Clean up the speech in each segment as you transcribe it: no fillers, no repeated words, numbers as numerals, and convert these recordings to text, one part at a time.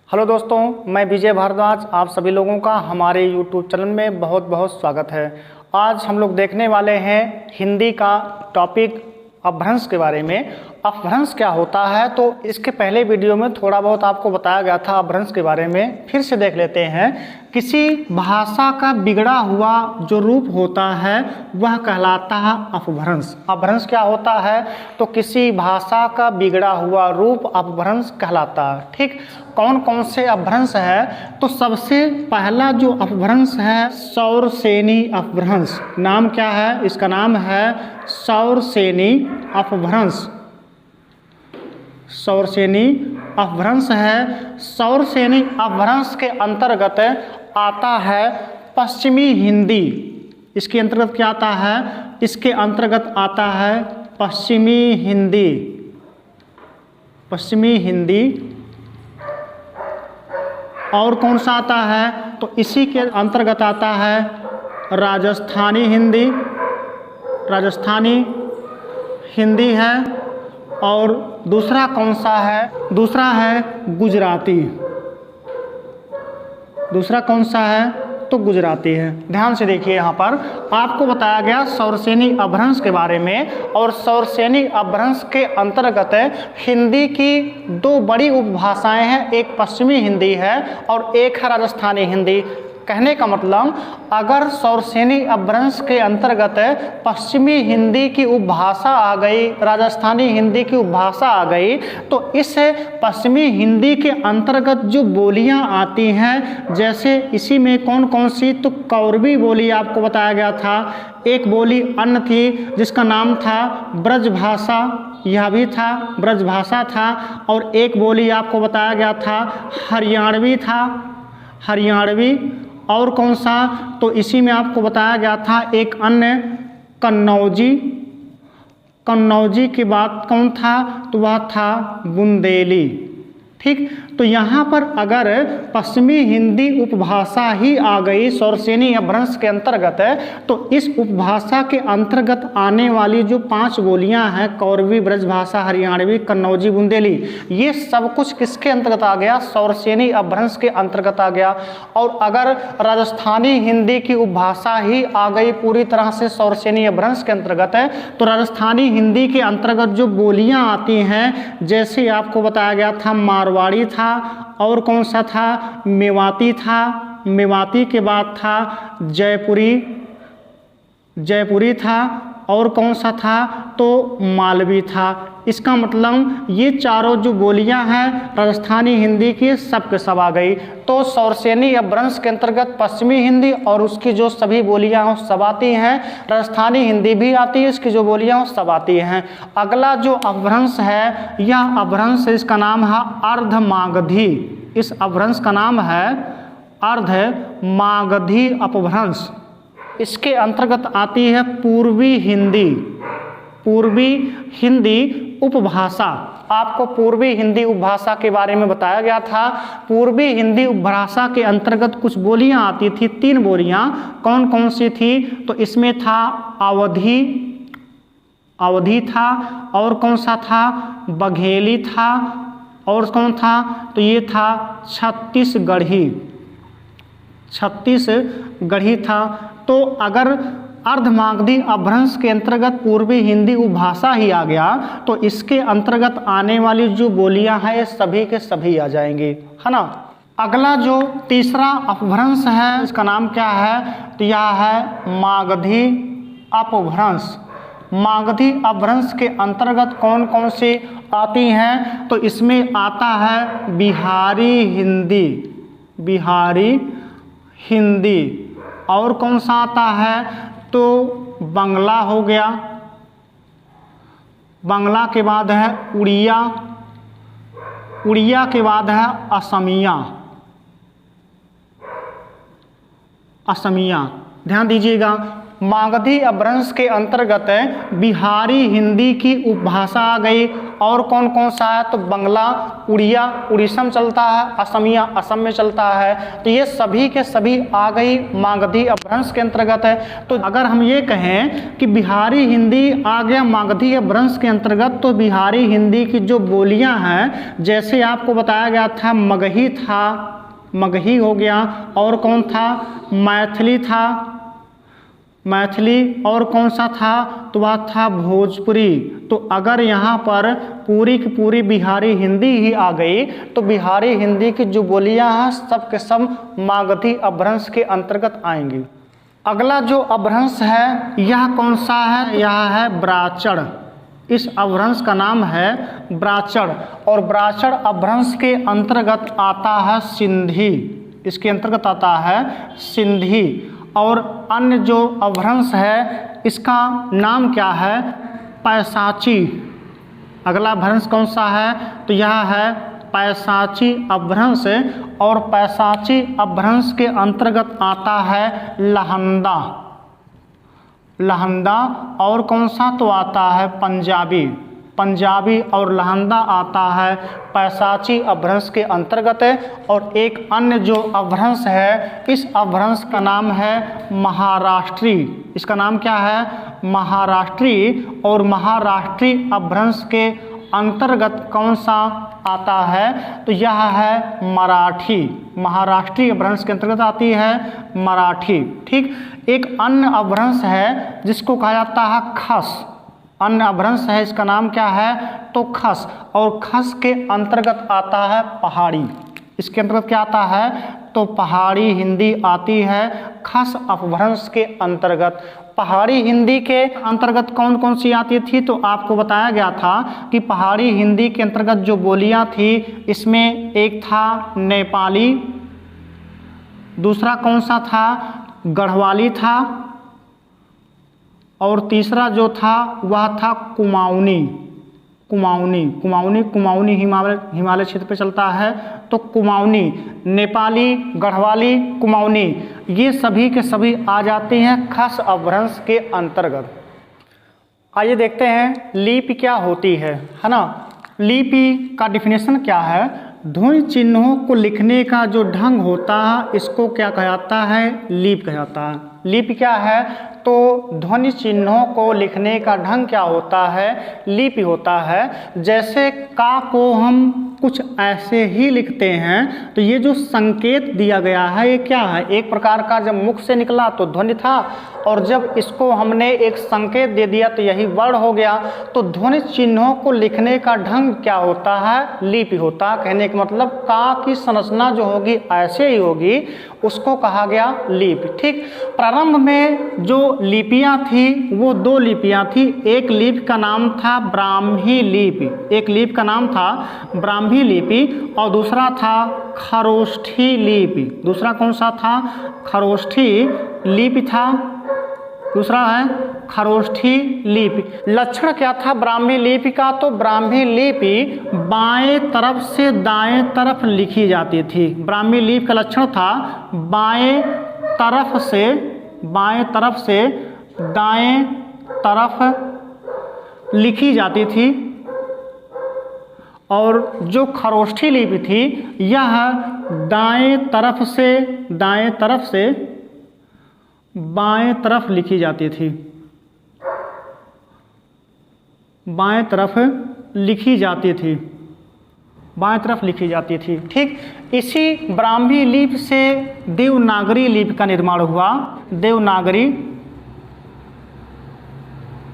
Hello दोस्तों, मैं विजय भारद्वाज। आप सभी लोगों का हमारे यूट्यूब चैनल में बहुत बहुत स्वागत है। आज हम लोग देखने वाले हैं हिंदी का टॉपिक अपभ्रंश के बारे में। अपभ्रंश क्या होता है, तो इसके पहले वीडियो में थोड़ा बहुत आपको बताया गया था अपभ्रंश के बारे में। फिर से देख लेते हैं। किसी भाषा का बिगड़ा हुआ जो रूप होता है वह कहलाता है अपभ्रंश। अपभ्रंश क्या होता है, तो किसी भाषा का बिगड़ा हुआ रूप अपभ्रंश कहलाता है। ठीक, कौन कौन से अपभ्रंश है, तो सबसे पहला जो अपभ्रंश है सौरसेनी अपभ्रंश। नाम क्या है इसका? नाम है सौरसेनी अपभ्रंश। सौरसेनी अपभ्रंश है। सौरसेनी अपभ्रंश के अंतर्गत आता है पश्चिमी हिंदी। इसके अंतर्गत क्या आता है? इसके अंतर्गत आता है पश्चिमी हिंदी। पश्चिमी हिंदी। और कौन सा आता है, तो इसी के अंतर्गत आता है राजस्थानी हिंदी। राजस्थानी हिंदी है। और दूसरा कौन सा है? दूसरा है गुजराती। दूसरा कौन सा है, तो गुजराती है। ध्यान से देखिए, यहाँ पर आपको बताया गया सौरसेनी अपभ्रंश के बारे में। और सौरसेनी अपभ्रंश के अंतर्गत हिंदी की दो बड़ी उपभाषाएं हैं, एक पश्चिमी हिंदी है और एक है राजस्थानी हिंदी। कहने का मतलब, अगर सौरसेनी अपभ्रंश के अंतर्गत पश्चिमी हिंदी की उपभाषा आ गई, राजस्थानी हिंदी की उपभाषा आ गई, तो इस पश्चिमी हिंदी के अंतर्गत जो बोलियां आती हैं, जैसे इसी में कौन कौन सी, तो कौरवी बोली आपको बताया गया था। एक बोली अन्य थी जिसका नाम था ब्रजभाषा, यह भी था ब्रजभाषा था। और एक बोली आपको बताया गया था हरियाणवी था, हरियाणवी। और कौन सा, तो इसी में आपको बताया गया था एक अन्य कन्नौजी। कन्नौजी की बात कौन था, तो वह था बुंदेली। ठीक, तो यहाँ पर अगर पश्चिमी हिंदी उपभाषा ही आ गई सौरसेनी अपभ्रंश के अंतर्गत, तो इस उपभाषा के अंतर्गत आने वाली जो 5 बोलियां हैं, कौरवी, ब्रजभाषा, हरियाणवी, कन्नौजी, बुंदेली, ये सब कुछ किसके अंतर्गत आ गया? सौरसेनी अपभ्रंश के अंतर्गत आ गया। और अगर राजस्थानी हिंदी की उपभाषा ही आ गई पूरी तरह से सौरसेनी अपभ्रंश के अंतर्गत, तो राजस्थानी हिंदी के अंतर्गत जो बोलियां आती हैं, जैसे आपको बताया गया था मारवाड़ी था, और कौन सा था, मेवाती था। मेवाती के बाद था जयपुरी, जयपुरी था। और कौन सा था, तो मालवी था। इसका मतलब ये चारों जो बोलियां हैं राजस्थानी हिंदी की, सब के सब आ गई। तो सौरसेनी अपभ्रंश के अंतर्गत पश्चिमी हिंदी और उसकी जो सभी बोलियां हैं सब आती हैं। राजस्थानी हिंदी भी आती है, इसकी जो बोलियां हैं सब आती हैं। अगला जो अपभ्रंश है, यह अपभ्रंश इसका नाम है अर्धमागधी। इस अपभ्रंश का नाम है अर्धमागधी अपभ्रंश। इसके अंतर्गत आती है पूर्वी हिंदी। पूर्वी हिंदी उपभाषा। आपको पूर्वी हिंदी उपभाषा के बारे में बताया गया था। पूर्वी हिंदी उपभाषा के अंतर्गत कुछ बोलियां आती थी, 3 बोलियां। कौन कौन सी थी, तो इसमें था अवधी, अवधी था। और कौन सा था, बघेली था। और कौन था, तो ये था छत्तीसगढ़ी, छत्तीसगढ़ी था। तो अगर अर्धमागधी अपभ्रंश के अंतर्गत पूर्वी हिंदी उपभाषा ही आ गया, तो इसके अंतर्गत आने वाली जो बोलियां हैं सभी के सभी आ जाएंगी, है ना। अगला जो तीसरा अपभ्रंश है, इसका नाम क्या है, तो यह है मागधी अपभ्रंश। मागधी अपभ्रंश के अंतर्गत कौन कौन सी आती हैं, तो इसमें आता है बिहारी हिंदी, बिहारी हिंदी। और कौन सा आता है, तो बंगला हो गया। बंगला के बाद है उड़िया, उड़िया के बाद है असमिया, असमिया। ध्यान दीजिएगा, मागधी अपभ्रंश के अंतर्गत बिहारी हिंदी की उपभाषा आ गई। और कौन कौन सा है? तो बंगला, उड़िया उड़ीसा में चलता है, असमिया असम में चलता है। तो ये सभी के सभी आ गई मागधी अपभ्रंश के अंतर्गत है। तो अगर हम ये कहें कि बिहारी हिंदी आ गया मागधी अपभ्रंश के अंतर्गत, तो बिहारी हिंदी की जो बोलियां हैं, जैसे आपको बताया गया था मगही था, मगही हो गया, और कौन था? मैथिली था, मैथिली, और कौन सा था? तो वह था भोजपुरी। तो अगर यहाँ पर पूरी की पूरी बिहारी हिंदी ही आ गई, तो बिहारी हिंदी की जो बोलियां हैं सब के सब मागधी अपभ्रंश के अंतर्गत आएंगी। अगला जो अपभ्रंश है यह कौन सा है? यह है ब्राचड़। इस अपभ्रंश का नाम है ब्राचड़, और ब्राचड़ अपभ्रंश के अंतर्गत आता है सिंधी। इसके अंतर्गत आता है सिंधी। और अन्य जो अपभ्रंश है इसका नाम क्या है? पैसाची। अगला अपभ्रंश कौन सा है? तो यह है पैसाची अपभ्रंश, और पैसाची अपभ्रंश के अंतर्गत आता है लहंदा, लहंदा। और कौन सा? तो आता है पंजाबी, पंजाबी और लहंदा आता है पैसाची अपभ्रंश के अंतर्गत। और एक अन्य जो अपभ्रंश है, इस अपभ्रंश का नाम है महाराष्ट्री। इसका नाम क्या है? महाराष्ट्री। और महाराष्ट्री अपभ्रंश के अंतर्गत कौन सा आता है? तो यह है मराठी। महाराष्ट्री अपभ्रंश के अंतर्गत आती है मराठी। ठीक। एक अन्य अपभ्रंश है जिसको कहा जाता है खस। अन्य अपभ्रंश है, इसका नाम क्या है? तो खस। और खस के अंतर्गत आता है पहाड़ी। इसके अंतर्गत क्या आता है? तो पहाड़ी हिंदी आती है खस अपभ्रंश के अंतर्गत। पहाड़ी हिंदी के अंतर्गत कौन कौन सी आती थी? तो आपको बताया गया था कि पहाड़ी हिंदी के अंतर्गत जो बोलियां थी, इसमें एक था नेपाली, दूसरा कौन सा था? गढ़वाली था, और तीसरा जो था वह था कुमाऊनी। कुमाऊनी, कुमाऊनी, कुमाऊनी हिमालय क्षेत्र पे चलता है, तो कुमाऊनी, नेपाली, गढ़वाली, कुमाऊनी, ये सभी के सभी आ जाते हैं खस अपभ्रंश के अंतर्गत। आइए देखते हैं लिपि क्या होती है ना। लिपि का डिफिनेशन क्या है? ध्वनि चिन्हों को लिखने का जो ढंग होता है इसको क्या कहलाता है? लिपि कहलाता है। लिपि क्या है? तो ध्वनि चिन्हों को लिखने का ढंग क्या होता है? लिपि होता है। जैसे का को हम कुछ ऐसे ही लिखते हैं, तो ये जो संकेत दिया गया है ये क्या है? एक प्रकार का जब मुख से निकला तो ध्वनि था, और जब इसको हमने एक संकेत दे दिया तो यही वर्ण हो गया। तो ध्वनि चिन्हों को लिखने का ढंग क्या होता है? लिपि होता है। कहने का मतलब का की संरचना जो होगी ऐसे ही होगी, उसको कहा गया लिपि। ठीक। प्रारंभ में जो लिपियां थी वो दो लिपियां थी। एक लिपि का नाम था ब्राह्मी लिपि, एक लिपि का नाम था ब्राह्मी लिपि, और दूसरा था खरोष्ठी लिपि। दूसरा कौन सा था? खरोष्ठी लिपि था। दूसरा है खरोष्ठी लिपि। लक्षण क्या था ब्राह्मी लिपि का? तो ब्राह्मी लिपि बाएं तरफ से दाएं तरफ लिखी जाती थी। ब्राह्मी लिपि का लक्षण था बाएं तरफ से दाएं तरफ लिखी जाती थी। और जो खरोष्ठी लिपि थी यह दाएं तरफ से बाएं तरफ लिखी जाती थी, बाएं तरफ लिखी जाती थी, बाएं तरफ लिखी जाती थी। ठीक। इसी ब्राह्मी लिपि से देवनागरी लिपि का निर्माण हुआ। देवनागरी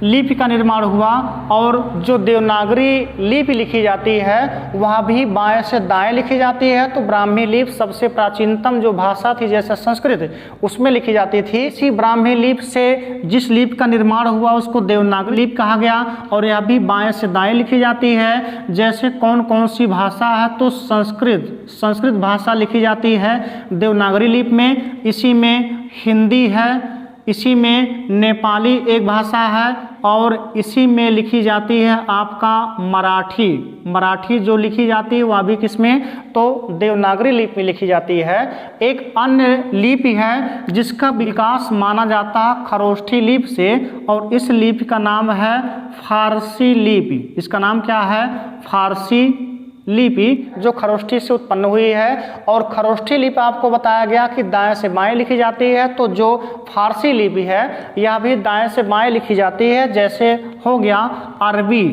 लिपि का निर्माण हुआ, और जो देवनागरी लिपि लिखी जाती है वह भी बाएं से दाएं लिखी जाती है। तो ब्राह्मी लिपि सबसे प्राचीनतम जो भाषा थी जैसे संस्कृत, उसमें लिखी जाती थी। इसी ब्राह्मी लिपि से जिस लिपि का निर्माण हुआ उसको देवनागरी लिपि कहा गया, और यह भी बाएं से दाएं लिखी जाती है। जैसे कौन कौन सी भाषा है? तो संस्कृत भाषा लिखी जाती है देवनागरी लिपि में। इसी में हिंदी है, इसी में नेपाली एक भाषा है और इसी में लिखी जाती है आपका मराठी। मराठी जो लिखी जाती है वह भी किसमें, तो देवनागरी लिपि में लिखी जाती है। एक अन्य लिपि है जिसका विकास माना जाता है खरोष्ठी लिपि से, और इस लिपि का नाम है फारसी लिपि। इसका नाम क्या है, फारसी लिपि, जो खरोष्ठी से उत्पन्न हुई है। और खरोष्ठी लिपि आपको बताया गया कि दाएं से बाएं लिखी जाती है, तो जो फारसी लिपि है यह भी दाएं से बाएं लिखी जाती है। जैसे हो गया अरबी,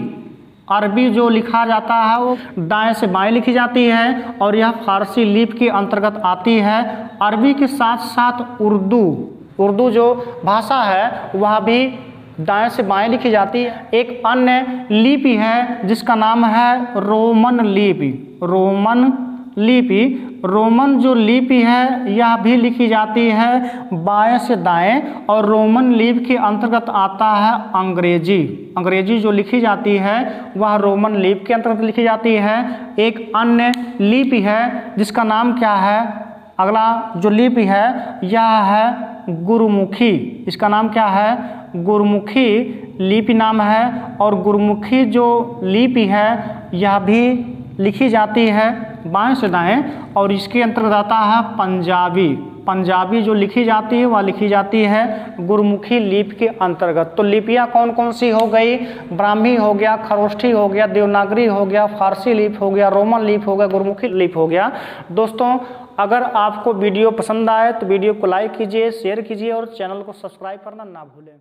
अरबी जो लिखा जाता है वो दाएं से बाएं लिखी जाती है और यह फारसी लिपि के अंतर्गत आती है। अरबी के साथ साथ उर्दू, उर्दू जो भाषा है वह भी दाएं से बाएं लिखी जाती है। एक अन्य लिपि है जिसका नाम है रोमन लिपि। रोमन लिपि, रोमन जो लिपि है यह भी लिखी जाती है बाएं से दाएं, और रोमन लिपि के अंतर्गत आता है अंग्रेजी। अंग्रेजी जो लिखी जाती है वह रोमन लिपि के अंतर्गत लिखी जाती है। एक अन्य लिपि है जिसका नाम क्या है, अगला जो लिपि है यह है गुरुमुखी। इसका नाम क्या है, गुरुमुखी लिपि नाम है। और गुरुमुखी जो लिपि है यह भी लिखी जाती है बाएं से दाएं, और इसके अंतर्गत आता है पंजाबी। पंजाबी जो लिखी जाती है वह लिखी जाती है गुरुमुखी लिपि के अंतर्गत। तो लिपियाँ कौन कौन सी हो गई, ब्राह्मी हो गया, खरोष्ठी हो गया, देवनागरी हो गया, फारसी लिपि हो गया, रोमन लिपि हो गया, गुरुमुखी लिपि हो गया। दोस्तों अगर आपको वीडियो पसंद आए तो वीडियो को लाइक कीजिए, शेयर कीजिए और चैनल को सब्सक्राइब करना ना भूलें।